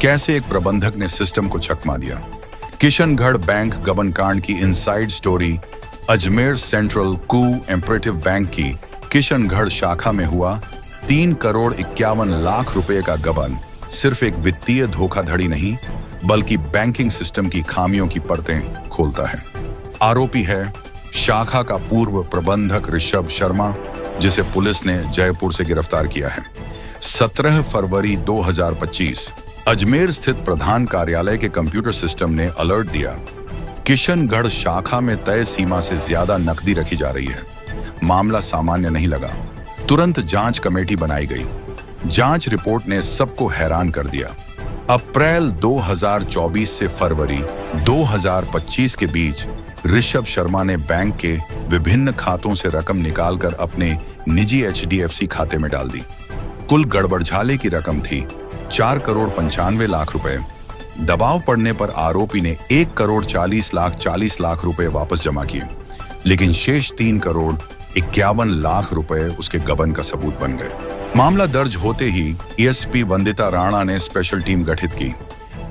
कैसे एक प्रबंधक ने सिस्टम को चकमा दिया। किशनगढ़ बैंक गबन कांड की inside story. Ajmer central cooperative bank की किशनगढ़ शाखा में हुआ 3 करोड़ 51 लाख रुपए का गबन सिर्फ एक वित्तीय धोखाधड़ी नहीं, बल्कि बैंकिंग सिस्टम की खामियों की परतें खोलता है। आरोपी है शाखा का पूर्व प्रबंधक ऋषभ शर्मा, जिसे पुलिस ने जयपुर से गिरफ्तार किया है। 17 फरवरी 2025 अजमेर स्थित प्रधान कार्यालय के कंप्यूटर सिस्टम ने अलर्ट दिया, किशनगढ़ शाखा में तय सीमा से ज्यादा नकदी रखी जा रही है। मामला सामान्य नहीं लगा। तुरंत जांच कमेटी बनाई गई। जांच रिपोर्ट ने सबको हैरान कर दिया। अप्रैल 2024 से फरवरी 2025 के बीच ऋषभ शर्मा ने बैंक के विभिन्न खातों से रकम निकालकर अपने निजी HDFC खाते में डाल दी। कुल गड़बड़झाले की रकम थी 4 करोड़ 95 लाख रुपए। दबाव पड़ने पर आरोपी ने 1 करोड़ 40 लाख रुपए वापस जमा किए, लेकिन शेष 3 करोड़ 51 लाख रुपए उसके गबन का सबूत बन गए। मामला दर्ज होते ही ESP वंदिता राणा ने स्पेशल टीम गठित की।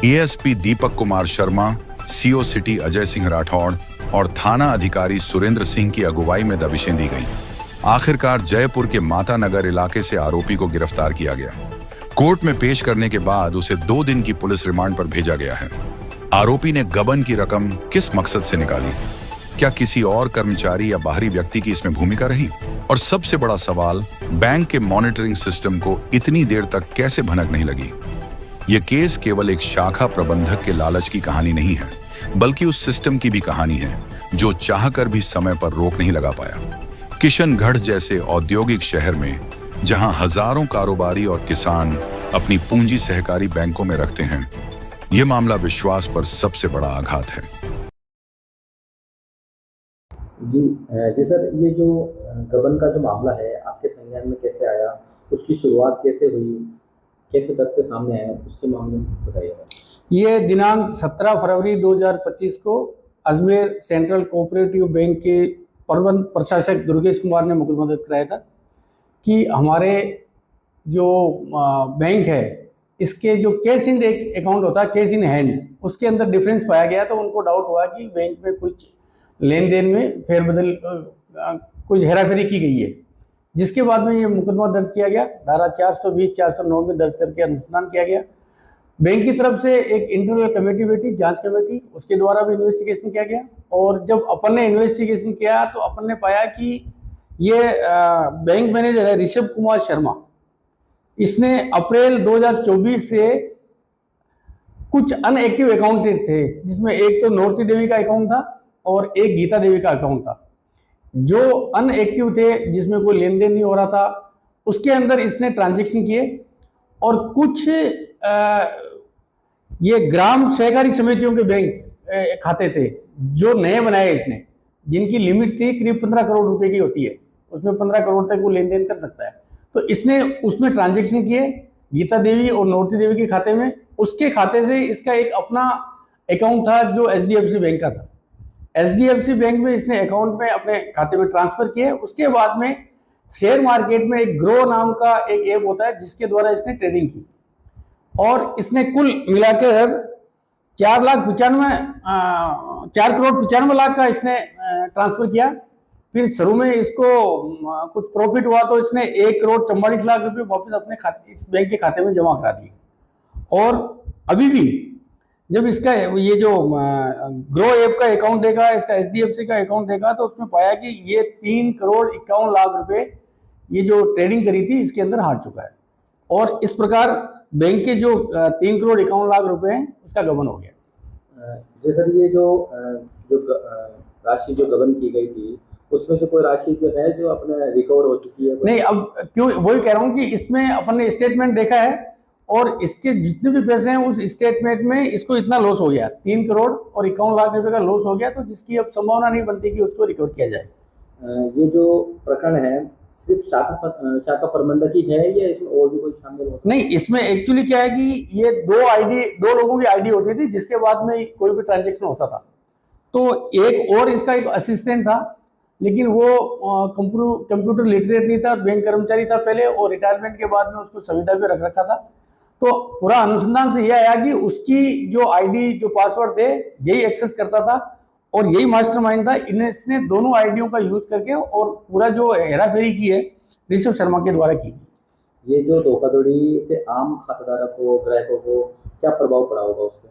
ESP Deepak Kumar Sharma, CO city Ajay Singh Rathore और थाना अधिकारी सुरेंद्र सिंह की अगुवाई में दबिशें दी गईं। आखिरकार जयपुर के माता नगर इलाके से आरोपी को गिरफ्तार किया गया। कोर्ट में पेश करने के बाद उसे 2 दिन की पुलिस रिमांड पर भेजा गया है। आरोपी ने गबन की रकम किस मकसद से निकाली? क्या किसी और कर्मचारी या बाहरी व्यक्ति की इसमें भूमिका रही? और सबसे बड़ा सवाल, बैंक के मॉनिटरिंग सिस्टम को इतनी देर तक कैसे भनक नहीं लगी? यह केस केवल एक शाखा प्रबंधक के लालच की कहानी नहीं है, बल्कि उस सिस्टम की भी कहानी है जो चाहकर भी समय पर रोक नहीं लगा पाया। किशनगढ़ जैसे औद्योगिक शहर में, जहां हजारों कारोबारी और किसान अपनी पूंजी सहकारी बैंकों में रखते हैं, यह मामला विश्वास पर सबसे बड़ा आघात है। जी सर, ये जो गबन का जो मामला है आपके संज्ञान में कैसे आया, उसकी शुरुआत कैसे हुई, कैसे तथ्य सामने आया, उसके मामले में बताइएगा। ये दिनांक 17 फरवरी 2025 को अजमेर सेंट्रल कोऑपरेटिव बैंक के प्रबंध प्रशासक दुर्गेश कुमार ने मुकदमा दर्ज कराया था कि हमारे जो बैंक है, इसके जो कैश इन अकाउंट होता है, कैश इन हैंड, उसके अंदर डिफरेंस पाया गया। तो उनको डाउट हुआ कि बैंक में कुछ लेन देन में फेरबदल, कुछ हेराफेरी की गई है, जिसके बाद में ये मुकदमा दर्ज किया गया। धारा 420, 409 में दर्ज करके अनुसंधान किया गया। बैंक की तरफ से एक इंटरनल कमेटी बैठी, जांच कमेटी, उसके द्वारा भी इन्वेस्टिगेशन किया गया। और जब अपन ने इन्वेस्टिगेशन किया तो अपन ने पाया कि ये बैंक मैनेजर है ऋषभ कुमार शर्मा, इसने अप्रैल 2024 से कुछ अनएक्टिव अकाउंट थे, जिसमें एक तो नौरती देवी का अकाउंट था और एक गीता देवी का अकाउंट था। जो अनएक्टिव थे, जिसमें कोई लेन देन नहीं हो रहा था, उसके अंदर इसने ट्रांजैक्शन किए। और कुछ ये ग्राम सहकारी समितियों के बैंक खाते थे जो नए बनाए इसने, जिनकी लिमिट थी करीब 15 करोड़ रुपए की होती है, उसमें 15 करोड़ तक वो लेन देन कर सकता है। तो इसने उसमें ट्रांजैक्शन किए गीता देवी और नौरती देवी के खाते में। उसके खाते से इसका एक अपना अकाउंट था जो HDFC बैंक का था। HDFC बैंक में इसने अकाउंट में अपने खाते में ट्रांसफर किए। उसके बाद में शेयर मार्केट में एक ग्रो नाम का एक ऐप होता है, जिसके द्वारा इसने ट्रेडिंग की। और इसने कुल मिलाकर 4 करोड़ 95 लाख का इसने ट्रांसफर किया। फिर शुरू में इसको कुछ प्रॉफिट हुआ तो इसने 1 करोड़ 44 लाख रुपए वापस अपने खाते, इस बैंक के खाते में जमा करा दिए। और अभी भी जब इसका ये जो ग्रो ऐप का अकाउंट देखा, इसका HDFC का अकाउंट देखा, तो उसमें पाया कि ये 3 करोड़ 51 लाख रुपए ये जो ट्रेडिंग करी थी, इसके अंदर हार चुका है। और इस प्रकार बैंक के जो 3 करोड़ 51 लाख रुपए हैं, उसका गबन हो गया। जी सर, ये जो राशि जो गबन की गई थी, उसमें से कोई राशि जो है जो अपने रिकवर हो चुकी है? नहीं, अब क्यों वही कह रहा हूँ कि इसमें अपन ने स्टेटमेंट देखा है और इसके जितने भी पैसे हैं उस स्टेटमेंट में इसको इतना लॉस हो गया, 3 करोड़ और 51 लाख रुपए का लॉस हो गया। तो जिसकी अब संभावना नहीं बनती कि उसको रिकवर किया जाए। ये जो प्रकरण है सिर्फ शाखा प्रबंधक ही है या इसमें और भी कोई शामिल हो? नहीं, इसमें एक्चुअली क्या है कि ये 2 लोगों की आईडी होती थी, जिसके बाद में कोई भी ट्रांजेक्शन होता था। तो एक और इसका एक असिस्टेंट था, लेकिन वो कंप्यूटर लिटरेट नहीं था, बैंक कर्मचारी था पहले, और रिटायरमेंट के बाद में उसको संविदा पे रख रखा था। तो पूरा अनुसंधान से यह आया कि उसकी जो आईडी जो पासवर्ड थे यही एक्सेस करता था और यही मास्टरमाइंड था। इसने दोनों आईडियों का यूज करके और पूरा जो हेराफेरी की है ऋषभ शर्मा के द्वारा की गई। ये जो धोखाधड़ी से आम खाताधारक को, ग्राहकों को क्या प्रभाव पड़ा होगा उस पर?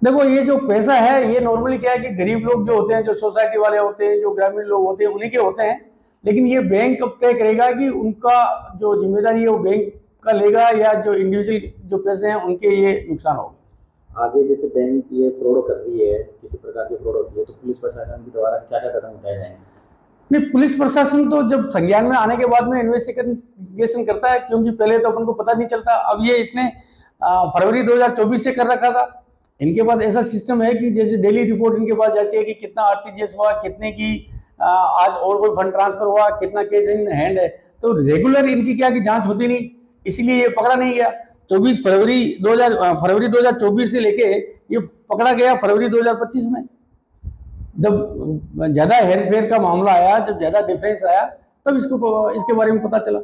देखो, ये जो पैसा है ये नॉर्मली क्या है कि गरीब लोग जो होते हैं, जो सोसाइटी वाले होते हैं, जो ग्रामीण लोग होते हैं, उन्हीं के होते हैं। लेकिन ये बैंक अब तय करेगा कि उनका जो जिम्मेदारी है वो बैंक का लेगा या जो इंडिविजुअल जो पैसे हैं उनके ये नुकसान होगा। आगे जैसे बैंक ये फ्रॉड कर रही है, किसी प्रकार की फ्रॉड होती है, तो पुलिस प्रशासन के द्वारा क्या क्या कदम उठाए जाएंगे? नहीं, पुलिस प्रशासन तो जब संज्ञान में आने के बाद में इन्वेस्टिगेशन करता है, क्योंकि पहले तो अपन को पता नहीं चलता। अब ये इसने फरवरी 2024 से कर रखा था। इनके पास ऐसा सिस्टम है कि जैसे डेली रिपोर्ट इनके पास जाती है कि कितना आरटीजीएस हुआ, कितने की आज और कोई फंड ट्रांसफर हुआ, कितना केस इन हैंड है। तो रेगुलर इनकी क्या कि जांच होती नहीं, इसलिए ये पकड़ा नहीं गया। 24 फरवरी 2024 से लेके ये पकड़ा गया फरवरी 2025 में। जब ज्यादा हेरफेर का मामला आया, जब ज्यादा डिफरेंस आया, तब इसके बारे में पता चला।